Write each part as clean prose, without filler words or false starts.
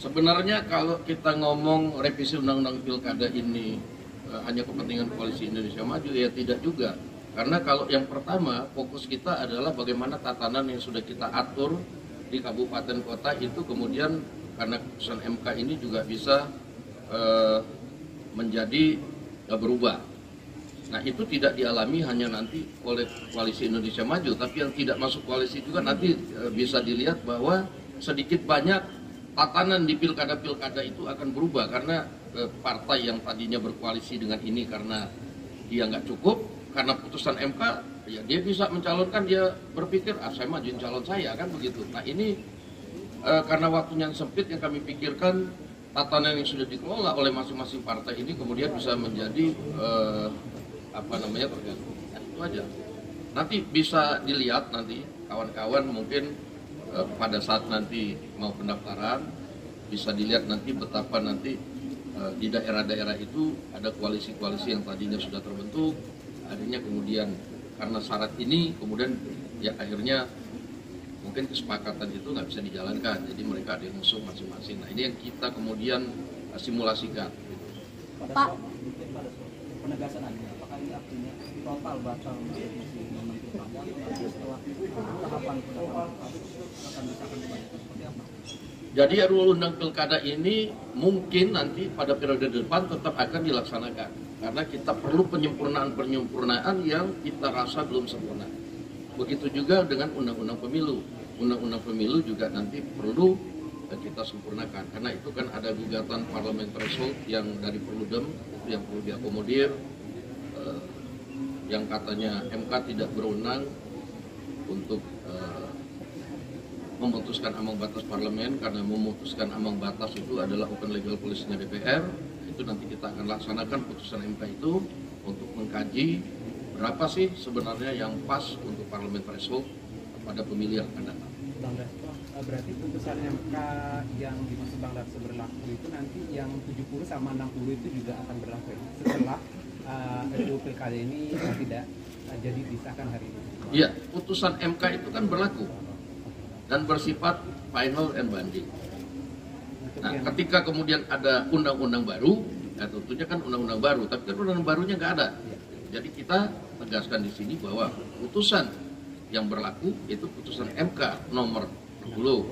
Sebenarnya kalau kita ngomong revisi undang-undang pilkada ini hanya kepentingan koalisi Indonesia Maju, ya tidak juga. Karena kalau yang pertama fokus kita adalah bagaimana tatanan yang sudah kita atur di kabupaten kota itu kemudian karena keputusan MK ini juga bisa menjadi berubah. Nah itu tidak dialami hanya nanti oleh koalisi Indonesia Maju, tapi yang tidak masuk koalisi juga nanti bisa dilihat bahwa sedikit banyak tatanan di pilkada-pilkada itu akan berubah karena partai yang tadinya berkoalisi dengan ini karena dia nggak cukup, karena putusan MK, ya dia bisa mencalonkan, dia berpikir, saya majuin calon saya, kan begitu. Nah ini karena waktunya yang sempit yang kami pikirkan, tatanan yang sudah dikelola oleh masing-masing partai ini kemudian bisa menjadi tergantung. Nah, itu aja. Nanti bisa dilihat nanti kawan-kawan mungkin pada saat nanti mau pendaftaran bisa dilihat nanti betapa nanti di daerah-daerah itu ada koalisi-koalisi yang tadinya sudah terbentuk, akhirnya kemudian karena syarat ini kemudian ya akhirnya mungkin kesepakatan itu nggak bisa dijalankan, jadi mereka ada yang ngusung masing-masing. Nah ini yang kita kemudian simulasikan. Pak, penegasan aja, apakah ini artinya total batal setelah tahapan akan disahkan kembali seperti apa? Jadi RUU Undang Pilkada ini mungkin nanti pada periode depan tetap akan dilaksanakan karena kita perlu penyempurnaan yang kita rasa belum sempurna. Begitu juga dengan Undang-Undang Pemilu. Undang-Undang Pemilu juga nanti perlu kita sempurnakan karena itu kan ada gugatan parlemen threshold yang dari Perludem itu yang perlu diakomodir, yang katanya MK tidak berwenang untuk memutuskan ambang batas parlemen karena memutuskan ambang batas itu adalah open legal policy-nya DPR. Itu nanti kita akan laksanakan putusan MK itu untuk mengkaji berapa sih sebenarnya yang pas untuk parlemen threshold pada pemilihan yang akan datang. Bang Dasko, berarti putusan MK yang dimaksud Bang Dasko berlaku itu nanti yang 70 sama 60 itu juga akan berlaku ya? Setelah RUU Pilkada ini tidak jadi disahkan hari ini. Iya, putusan MK itu kan berlaku dan bersifat final and binding. Nah, ketika kemudian ada undang-undang baru, ya tentunya kan undang-undang baru, tapi kan undang-undang barunya nggak ada. Jadi kita tegaskan di sini bahwa putusan yang berlaku itu putusan MK nomor 60,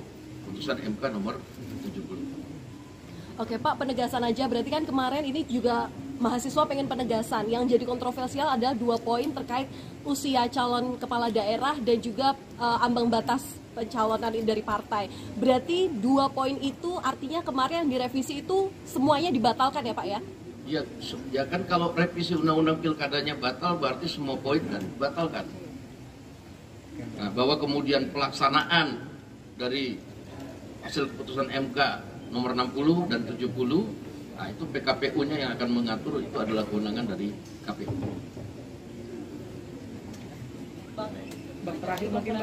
putusan MK nomor 70. oke Pak, penegasan aja, berarti kan kemarin ini juga mahasiswa pengen penegasan. Yang jadi kontroversial adalah 2 poin terkait usia calon kepala daerah dan juga ambang batas pencalonan dari partai. Berarti 2 poin itu artinya kemarin yang direvisi itu semuanya dibatalkan ya Pak ya? Iya, ya kan kalau revisi undang-undang pilkadanya batal berarti semua poin kan dibatalkan. Nah, bahwa kemudian pelaksanaan dari hasil keputusan MK nomor 60 dan 70, nah itu PKPU-nya yang akan mengatur, itu adalah kewenangan dari KPU. Bang terakhir mungkin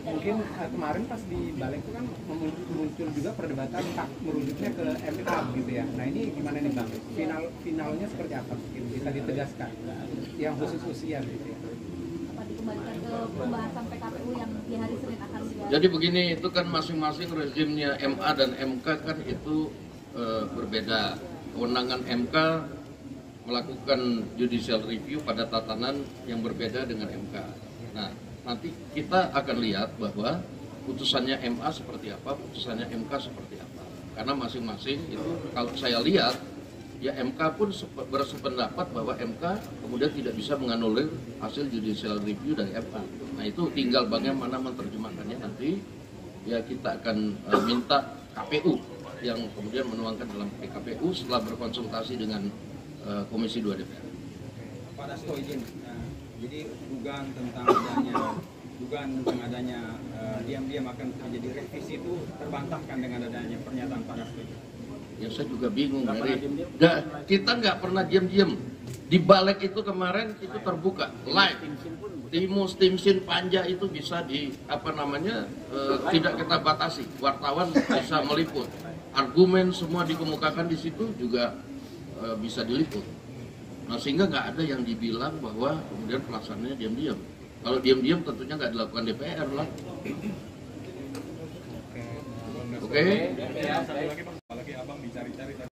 mungkin kemarin pas di balik itu kan muncul juga perdebatan tak merujuknya ke MK gitu ya. Nah ini gimana nih Bang? Finalnya seperti apa? Mungkin bisa ditegaskan yang khusus usia gitu ya. Apa dikembalikan ke pembahasan PKPU yang di hari Senin akan dilakukan? Jadi begini, itu kan masing-masing rezimnya MA dan MK kan itu berbeda. Kewenangan MK melakukan judicial review pada tatanan yang berbeda dengan MK. Nah, nanti kita akan lihat bahwa putusannya MA seperti apa, putusannya MK seperti apa. Karena masing-masing itu kalau saya lihat, ya MK pun bersependapat bahwa MK kemudian tidak bisa menganulir hasil judicial review dari MA. Nah, itu tinggal bagaimana menerjemahkannya nanti. Ya kita akan minta KPU yang kemudian menuangkan dalam PKPU setelah berkonsultasi dengan Komisi 2 DPR. Pak Dasko izin, jadi dugaan tentang adanya diam-diam akan terjadi revisi itu terbantahkan dengan adanya pernyataan Pak Dasko. Ya saya juga bingung, kita nggak pernah diam-diam. Di balik itu kemarin itu terbuka, live. Timsin Panja itu bisa tidak kita batasi. Wartawan bisa meliput. Argumen semua dikemukakan di situ juga bisa diliput. Nah sehingga nggak ada yang dibilang bahwa kemudian pelaksanaannya diam-diam. Kalau diam-diam tentunya nggak dilakukan DPR lah. Oke.